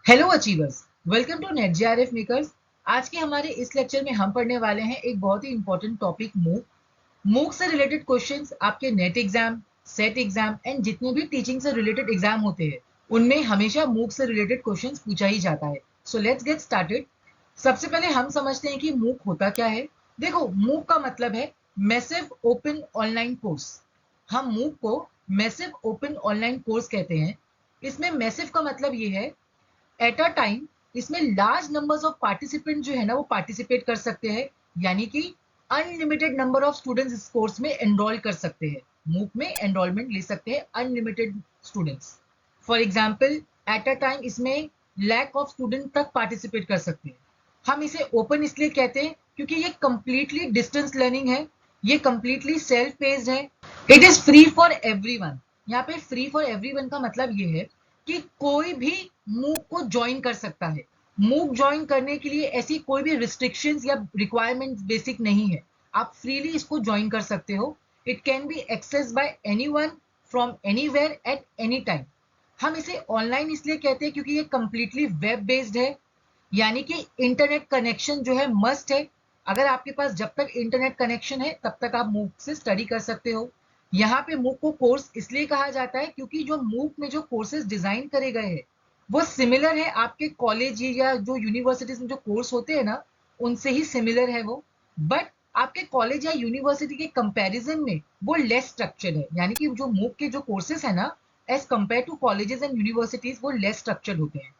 Hello achievers, welcome to NET JRF makers. आज के हमारे इस लेक्चर में हम पढ़ने वाले हैं एक बहुत ही इंपॉर्टेंट टॉपिक मूक। मूक से रिलेटेड क्वेश्चंस आपके net exam, set exam and जितने भी टीचिंग से रिलेटेड एग्जाम होते हैं उनमें हमेशा मूक से रिलेटेड क्वेश्चंस पूछा ही जाता है। So let's get started. सबसे पहले हम समझते हैं कि मूक होता क्या है। देखो, मूक का मतलब है मैसिव ओपन ऑनलाइन कोर्स। हम मूक को मैसिव ओपन ऑनलाइन कोर्स कहते हैं। इसमें मैसिव का मतलब ये है एट अ टाइम इसमें लार्ज नंबर्स ऑफ पार्टिसिपेंट जो है ना वो पार्टिसिपेट कर सकते हैं, यानी कि अनलिमिटेड नंबर ऑफ स्टूडेंट्स इस कोर्स में एनरोल कर सकते हैं। मूक में एनरोलमेंट ले सकते हैं unlimited students. For example, at a time इसमें लैक ऑफ स्टूडेंट तक पार्टिसिपेट कर सकते हैं। हम इसे ओपन इसलिए कहते हैं क्योंकि ये कंप्लीटली डिस्टेंस लर्निंग है, ये कंप्लीटली सेल्फ पेस्ड है, it is free for everyone. यहाँ पे फ्री फॉर एवरीवन का मतलब ये है कि कोई भी मूक को ज्वाइन कर सकता है। मूक ज्वाइन करने के लिए ऐसी कोई भी रिस्ट्रिक्शंस या रिक्वायरमेंट बेसिक नहीं है। आप फ्रीली इसको ज्वाइन कर सकते हो। It can be access by anyone from anywhere at any time. हम इसे ऑनलाइन इसलिए कहते हैं क्योंकि ये कंप्लीटली वेब बेस्ड है, यानी कि इंटरनेट कनेक्शन जो है मस्ट है। अगर आपके पास जब तक इंटरनेट कनेक्शन है तब तक आप मूक से स्टडी कर सकते हो। यहाँ पे मूक को कोर्स इसलिए कहा जाता है क्योंकि जो मूक में जो कोर्सेज डिजाइन करे गए हैं वो सिमिलर है आपके कॉलेज या जो यूनिवर्सिटीज में जो कोर्स होते हैं ना उनसे ही सिमिलर है वो। बट आपके कॉलेज या यूनिवर्सिटी के कंपैरिजन में वो लेस स्ट्रक्चर्ड है, यानी कि जो मूक के जो कोर्सेज है ना as compare to colleges and universities वो लेस स्ट्रक्चर्ड होते हैं।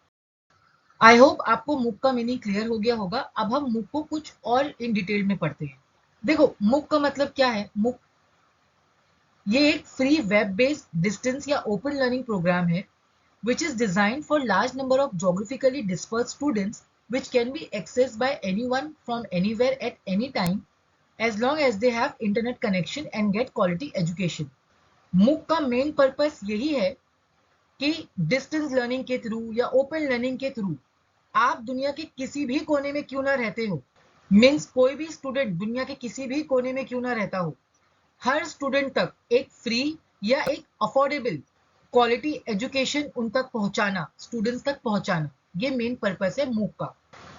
आई होप आपको मूक का मीनिंग क्लियर हो गया होगा। अब हम मूक को कुछ और इन डिटेल में पढ़ते हैं। देखो, मूक का मतलब क्या है। मूक ये एक फ्री वेब बेस्ड डिस्टेंस या ओपन लर्निंग प्रोग्राम है which is designed for large number of geographically dispersed students which can be accessed by anyone from anywhere at any time as long as they have internet connection and get quality education। मूक का main purpose यही है कि distance learning के through या open learning के through आप दुनिया के किसी भी कोने में क्यों ना रहते हो, मीन्स कोई भी स्टूडेंट दुनिया के किसी भी कोने में क्यों ना रहता हो, हर स्टूडेंट तक एक फ्री या एक अफोर्डेबल क्वालिटी एजुकेशन उन तक पहुंचाना, स्टूडेंट्स तक पहुंचाना, ये मेन पर्पस है मूक का।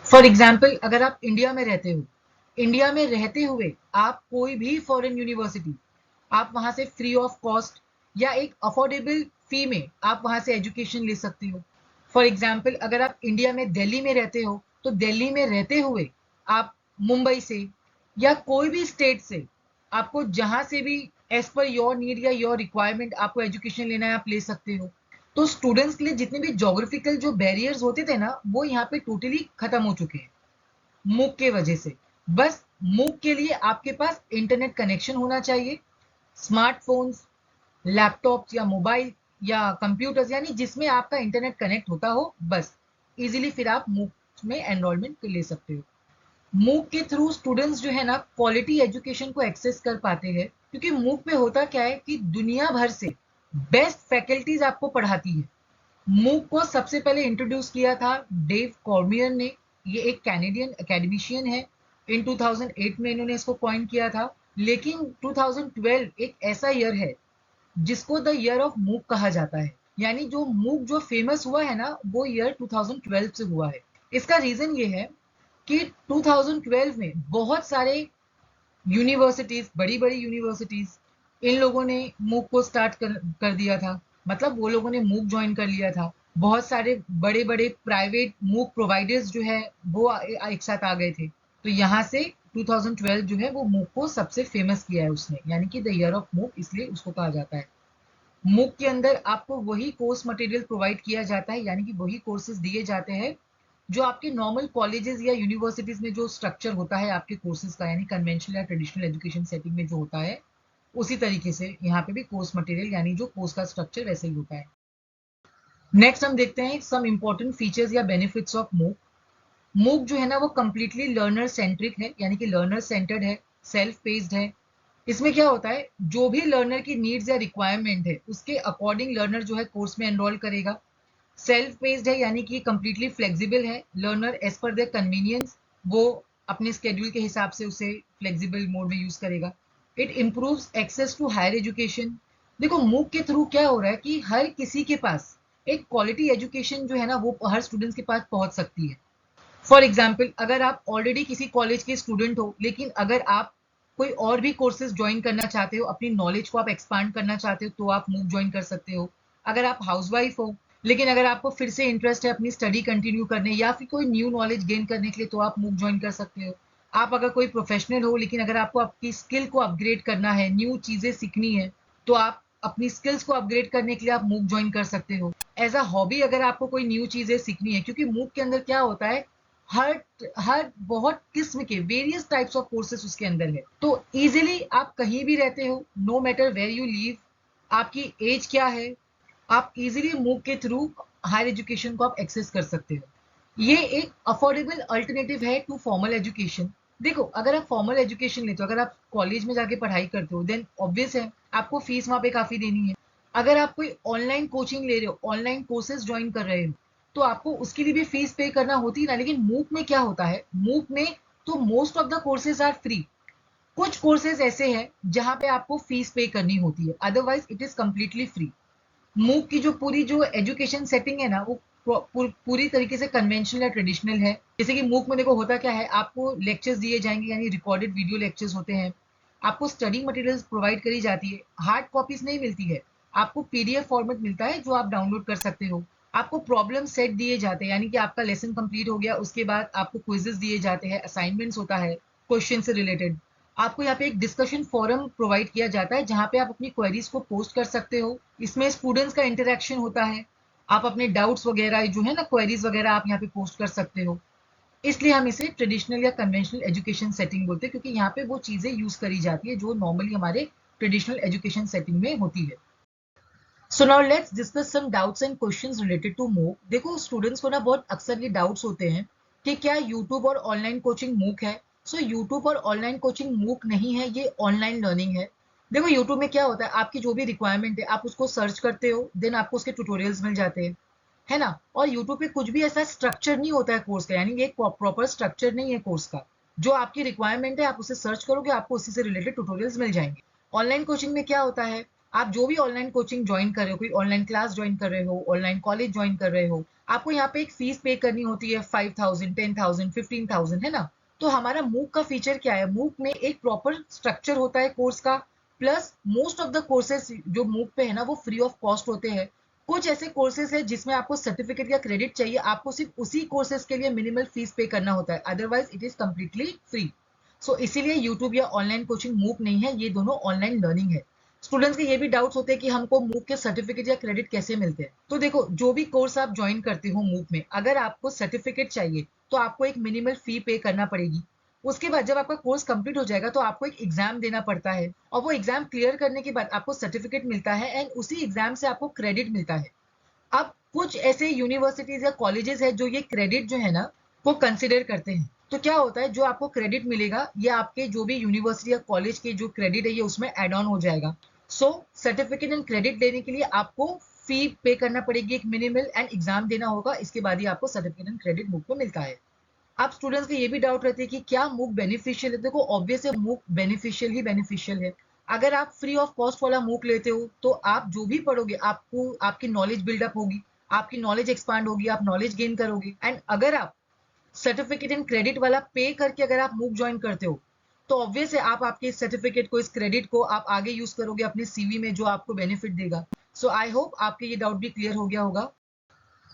फॉर एग्जाम्पल, अगर आप इंडिया में रहते हो, इंडिया में रहते हुए आप कोई भी फॉरेन यूनिवर्सिटी, आप वहां से फ्री ऑफ कॉस्ट या एक अफोर्डेबल फी में आप वहां से एजुकेशन ले सकते हो। फॉर एग्जाम्पल, अगर आप इंडिया में दिल्ली में रहते हो तो दिल्ली में रहते हुए आप मुंबई से या कोई भी स्टेट से आपको जहां से भी एज पर योर नीड या योर रिक्वायरमेंट आपको एजुकेशन लेना है आप ले सकते हो। तो स्टूडेंट्स के लिए जितने भी जोग्राफिकल जो बैरियर्स होते थे ना वो यहाँ पे टोटली खत्म हो चुके हैं मूक के वजह से। बस मूक के लिए आपके पास इंटरनेट कनेक्शन होना चाहिए, स्मार्टफोन्स, लैपटॉप या मोबाइल या कंप्यूटर्स, यानी जिसमें आपका इंटरनेट कनेक्ट होता हो, बस इजीली फिर आप मूक में एनरोलमेंट ले सकते हो। मूक के थ्रू स्टूडेंट्स जो है ना क्वालिटी एजुकेशन को एक्सेस कर पाते हैं क्योंकि मूक में होता क्या है कि दुनिया भर से बेस्ट फैकल्टीज आपको पढ़ाती है। मूक को सबसे पहले इंट्रोड्यूस किया था डेव कॉर्मियर ने। ये एक कैनेडियन एकेडमिशियन है। इन 2008 में इन्होंने इसको कॉइन किया था। लेकिन 2012 एक ऐसा ईयर है जिसको द ईयर ऑफ मूक कहा जाता है, यानी जो मूक जो फेमस हुआ है ना वो ईयर 2012 से हुआ है। इसका रीजन ये है कि 2012 में बहुत सारे यूनिवर्सिटीज, बड़ी बड़ी यूनिवर्सिटीज, इन लोगों ने मूक को स्टार्ट कर दिया था। मतलब वो लोगों ने मूक ज्वाइन कर लिया था। बहुत सारे बड़े बड़े प्राइवेट मूक प्रोवाइडर्स जो है वो एक साथ आ गए थे। तो यहाँ से 2012 जो है वो मूक को सबसे फेमस किया है उसने, यानी कि द ईयर ऑफ मूक इसलिए उसको कहा जाता है। मूक के अंदर आपको वही कोर्स मटेरियल प्रोवाइड किया जाता है, यानी कि वही कोर्सेज दिए जाते हैं जो आपके नॉर्मल कॉलेजेस या यूनिवर्सिटीज में जो स्ट्रक्चर होता है आपके कोर्सेज का, यानी कन्वेंशनल या ट्रेडिशनल एजुकेशन सेटिंग में जो होता है उसी तरीके से यहाँ पे भी कोर्स मटेरियल यानी जो कोर्स का स्ट्रक्चर वैसे ही होता है। नेक्स्ट हम देखते हैं सम इंपॉर्टेंट फीचर्स या बेनिफिट्स ऑफ मूक। मूक जो है ना वो कंप्लीटली लर्नर सेंट्रिक है, यानी कि लर्नर सेंटर्ड है, सेल्फ पेस्ड है। इसमें क्या होता है, जो भी लर्नर की नीड्स या रिक्वायरमेंट है उसके अकॉर्डिंग लर्नर जो है कोर्स में एनरोल करेगा। सेल्फ पेस्ड है, यानी कि कंप्लीटली फ्लेक्सिबल है। लर्नर एज पर देयर कन्वीनियंस वो अपने स्केड्यूल के हिसाब से उसे फ्लेक्सिबल मोड में यूज करेगा। It improves access to higher education. देखो, मूक के थ्रू क्या हो रहा है कि हर किसी के पास एक क्वालिटी एजुकेशन जो है ना वो हर स्टूडेंट्स के पास पहुंच सकती है। फॉर एग्जाम्पल, अगर आप ऑलरेडी किसी कॉलेज के स्टूडेंट हो, लेकिन अगर आप कोई और भी कोर्सेज ज्वाइन करना चाहते हो, अपनी नॉलेज को आप एक्सपांड करना चाहते हो, तो आप मूक ज्वाइन कर सकते हो। अगर आप हाउसवाइफ हो, लेकिन अगर आपको फिर से इंटरेस्ट है अपनी स्टडी कंटिन्यू करने या फिर कोई न्यू नॉलेज गेन करने के लिए, तो आप मूक ज्वाइन कर सकते हो। आप अगर कोई प्रोफेशनल हो, लेकिन अगर आपको आपकी स्किल को अपग्रेड करना है, न्यू चीजें सीखनी है, तो आप अपनी स्किल्स को अपग्रेड करने के लिए आप मूक ज्वाइन कर सकते हो। एज अ हॉबी अगर आपको कोई न्यू चीजें सीखनी है, क्योंकि मूक के अंदर क्या होता है, हर हर बहुत किस्म के वेरियस टाइप्स ऑफ कोर्सेस उसके अंदर है, तो इजीली आप कहीं भी रहते हो, no matter where you live, आपकी एज क्या है, आप इजीली मूव के थ्रू हायर एजुकेशन को आप एक्सेस कर सकते हो। ये एक अफोर्डेबल अल्टरनेटिव है टू फॉर्मल एजुकेशन। देखो, अगर आप फॉर्मल एजुकेशन लेते हो, अगर आप कॉलेज में जाके पढ़ाई करते हो, देन ऑब्वियस है आपको फीस वहां पे काफी देनी है। अगर आप कोई ऑनलाइन कोचिंग ले रहे हो, ऑनलाइन कोर्सेज ज्वाइन कर रहे हो, तो आपको उसके लिए भी फीस पे करना होती है ना। लेकिन मूक में क्या होता है, मूक में तो most of the courses are free. कुछ कोर्सेज ऐसे हैं जहां पे आपको फीस पे करनी होती है, otherwise it is completely free. मूक की जो पूरी जो एजुकेशन सेटिंग है ना, वो पूरी तरीके से कन्वेंशनल या ट्रेडिशनल है। जैसे कि मूक में देखो होता क्या है, आपको लेक्चर्स दिए जाएंगे, यानी रिकॉर्डेड वीडियो लेक्चर्स होते हैं। आपको स्टडी मटेरियल्स प्रोवाइड करी जाती है, हार्ड कॉपीज नहीं मिलती है, आपको पीडीएफ फॉर्मेट मिलता है जो आप डाउनलोड कर सकते हो। आपको प्रॉब्लम सेट दिए जाते हैं, यानी कि आपका लेसन कंप्लीट हो गया, उसके बाद आपको क्विजेस दिए जाते हैं, असाइनमेंट्स होता है क्वेश्चन से रिलेटेड। आपको यहाँ पे एक डिस्कशन फोरम प्रोवाइड किया जाता है जहाँ पे आप अपनी क्वेरीज को पोस्ट कर सकते हो। इसमें स्टूडेंट्स का इंटरेक्शन होता है, आप अपने डाउट्स वगैरह जो है ना, क्वेरीज वगैरह आप यहाँ पे पोस्ट कर सकते हो। इसलिए हम इसे ट्रेडिशनल या कन्वेंशनल एजुकेशन सेटिंग बोलते हैं, क्योंकि यहाँ पे वो चीजें यूज करी जाती है जो नॉर्मली हमारे ट्रेडिशनल एजुकेशन सेटिंग में होती है। So now let's discuss some doubts and questions related to MOOC. देखो, स्टूडेंट्स को ना बहुत अक्सर ये डाउट्स होते हैं कि क्या यूट्यूब और ऑनलाइन कोचिंग मूक है। सो यूट्यूब और ऑनलाइन कोचिंग मूक नहीं है, ये ऑनलाइन लर्निंग है। देखो, यूट्यूब में क्या होता है, आपकी जो भी रिक्वायरमेंट है आप उसको सर्च करते हो, देन आपको उसके ट्यूटोरियल्स मिल जाते हैं, है ना। और यूट्यूब पे कुछ भी ऐसा स्ट्रक्चर नहीं होता है कोर्स का, यानी एक प्रॉपर स्ट्रक्चर नहीं है कोर्स का। जो आपकी रिक्वायरमेंट है आप उसे सर्च करोगे, आपको उसी से रिलेटेड ट्यूटोरियल्स मिल जाएंगे। ऑनलाइन कोचिंग में क्या होता है, आप जो भी ऑनलाइन कोचिंग ज्वाइन कर रहे हो, कोई ऑनलाइन क्लास ज्वाइन कर रहे हो, ऑनलाइन कॉलेज ज्वाइन कर रहे हो, आपको यहाँ पे एक फीस पे करनी होती है, 5,000, 10,000, 15,000, है ना। तो हमारा मूक का फीचर क्या है, मूक में एक प्रॉपर स्ट्रक्चर होता है कोर्स का, plus most of the courses जो मूक पे है ना वो फ्री ऑफ कॉस्ट होते हैं। कुछ ऐसे कोर्सेज है जिसमें आपको सर्टिफिकेट या क्रेडिट चाहिए, आपको सिर्फ उसी कोर्सेज के लिए मिनिमल फीस पे करना होता है, otherwise it is completely free. So इसीलिए यूट्यूब या ऑनलाइन कोचिंग मूक नहीं है, ये दोनों ऑनलाइन लर्निंग है। स्टूडेंट्स के ये भी डाउट्स होते हैं कि हमको मूक के सर्टिफिकेट या क्रेडिट कैसे मिलते हैं। तो देखो, जो भी कोर्स आप ज्वाइन करते हो मूक में, अगर आपको सर्टिफिकेट चाहिए तो आपको एक मिनिमल फी पे करना पड़ेगी। उसके बाद जब आपका कोर्स कंप्लीट हो जाएगा तो आपको एक एग्जाम देना पड़ता है, और वो एग्जाम क्लियर करने के बाद आपको सर्टिफिकेट मिलता है, एंड उसी एग्जाम से आपको क्रेडिट मिलता है। अब कुछ ऐसे यूनिवर्सिटीज या कॉलेजेस है जो ये क्रेडिट जो है ना वो कंसिडर करते हैं। तो क्या होता है, जो आपको क्रेडिट मिलेगा ये आपके जो भी यूनिवर्सिटी या कॉलेज के जो क्रेडिट है ये उसमें एड ऑन हो जाएगा। सो सर्टिफिकेट एंड क्रेडिट लेने के लिए आपको फी पे करना पड़ेगी एक मिनिमल, एंड एग्जाम देना होगा, इसके बाद ही आपको सर्टिफिकेट एंड क्रेडिट बुक को मिलता है। अब स्टूडेंट्स के ये भी डाउट रहते हैं कि क्या मूक बेनिफिशियल है। देखो, ऑब्वियस है मूक बेनिफिशियल ही बेनिफिशियल है। अगर आप फ्री ऑफ कॉस्ट वाला मूक लेते हो तो आप जो भी पढ़ोगे आपको आपकी नॉलेज बिल्डअप होगी, आपकी नॉलेज एक्सपांड होगी, आप नॉलेज गेन करोगे। एंड अगर आप सर्टिफिकेट एंड क्रेडिट वाला पे करके अगर आप मूक ज्वाइन करते हो, तो ऑब्वियस है आप आपके इस सर्टिफिकेट को, इस क्रेडिट को आप आगे यूज करोगे अपने सीवी में, जो आपको बेनिफिट देगा। सो आई होप आपके ये डाउट भी क्लियर हो गया होगा।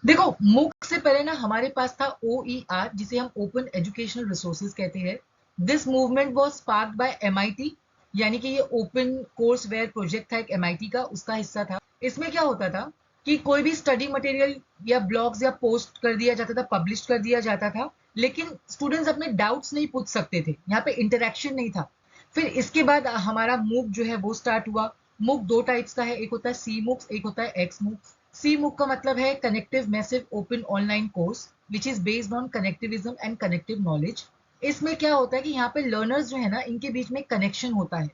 देखो, मूक से पहले ना हमारे पास था OER, जिसे हम ओपन एजुकेशनल रिसोर्सेज कहते हैं। This movement was sparked by MIT, यानी कि ये ओपन कोर्स वेयर प्रोजेक्ट था एक MIT का, उसका हिस्सा था। इसमें क्या होता था कि कोई भी स्टडी मटेरियल या ब्लॉग्स या पोस्ट कर दिया जाता था, पब्लिश कर दिया जाता था, लेकिन स्टूडेंट्स अपने डाउट्स नहीं पूछ सकते थे, यहाँ पे इंटरेक्शन नहीं था। फिर इसके बाद हमारा मूक जो है वो स्टार्ट हुआ। मूक दो टाइप्स का है, एक होता है सी मूक्स, एक होता है एक्स मूक्स। सी मूक का मतलब है connective massive open online course which is based on connectivism and connective knowledge. इसमें क्या होता है कि यहाँ पे लर्नर्स जो है ना इनके बीच में कनेक्शन होता है।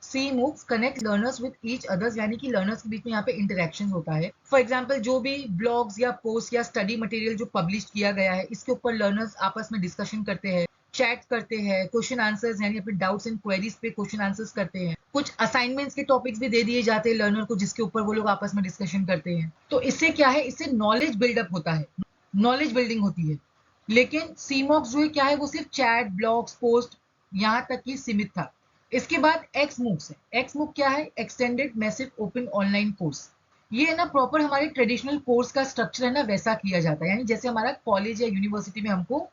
C MOOCs connect learners with each others, यानी कि लर्नर्स के बीच में यहाँ पे इंटरेक्शन होता है। फॉर एग्जाम्पल, जो भी ब्लॉग्स या पोस्ट या स्टडी मटेरियल जो पब्लिश किया गया है इसके ऊपर लर्नर्स आपस में डिस्कशन करते हैं, चैट करते हैं, क्वेश्चन आंसर्स यानी अपने डाउट्स एंड क्वेरीज पे क्वेश्चन आंसर्स करते हैं। कुछ असाइनमेंट्स के टॉपिक्स भी दे दिए जाते हैं लर्नर को, जिसके ऊपर वो लोग आपस में डिस्कशन करते हैं। तो इससे क्या है, इससे नॉलेज बिल्डअप होता है, नॉलेज बिल्डिंग होती है। लेकिन सीमॉक्स जो है क्या है, वो सिर्फ चैट, ब्लॉग्स, पोस्ट यहाँ तक ही सीमित था। इसके बाद एक्स मूक्स है। एक्स मूक क्या है, extended massive open online course. ये है ना प्रॉपर हमारे ट्रेडिशनल कोर्स का स्ट्रक्चर है ना, वैसा किया जाता है। यानी जैसे हमारा कॉलेज या यूनिवर्सिटी में हमको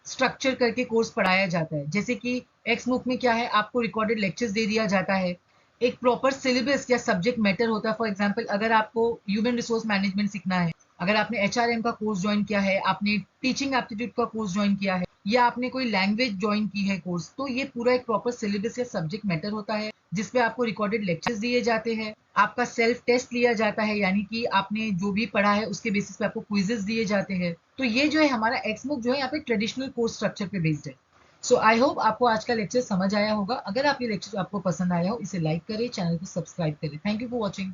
स्ट्रक्चर करके कोर्स पढ़ाया जाता है। जैसे कि एक्स मूक में क्या है, आपको रिकॉर्डेड लेक्चर्स दे दिया जाता है, एक प्रॉपर सिलेबस या सब्जेक्ट मैटर होता है। फॉर एग्जांपल अगर आपको ह्यूमन रिसोर्स मैनेजमेंट सीखना है, अगर आपने एचआरएम का कोर्स ज्वाइन किया है, आपने टीचिंग एप्टीट्यूड का कोर्स ज्वाइन किया है, या आपने कोई लैंग्वेज ज्वाइन की है कोर्स, तो ये पूरा एक प्रॉपर सिलेबस या सब्जेक्ट मैटर होता है, जिसपे आपको रिकॉर्डेड लेक्चर्स दिए जाते हैं। आपका सेल्फ टेस्ट लिया जाता है, यानी कि आपने जो भी पढ़ा है उसके बेसिस पे आपको क्विजेस दिए जाते हैं। तो ये जो है हमारा एक्समूक जो है यहाँ पे ट्रेडिशनल कोर्स स्ट्रक्चर पे बेस्ड है। सो आई होप आपको आज का लेक्चर समझ आया होगा। अगर आप ये लेक्चर आपको पसंद आया हो, इसे लाइक करें, चैनल को सब्सक्राइब करें। Thank you for watching.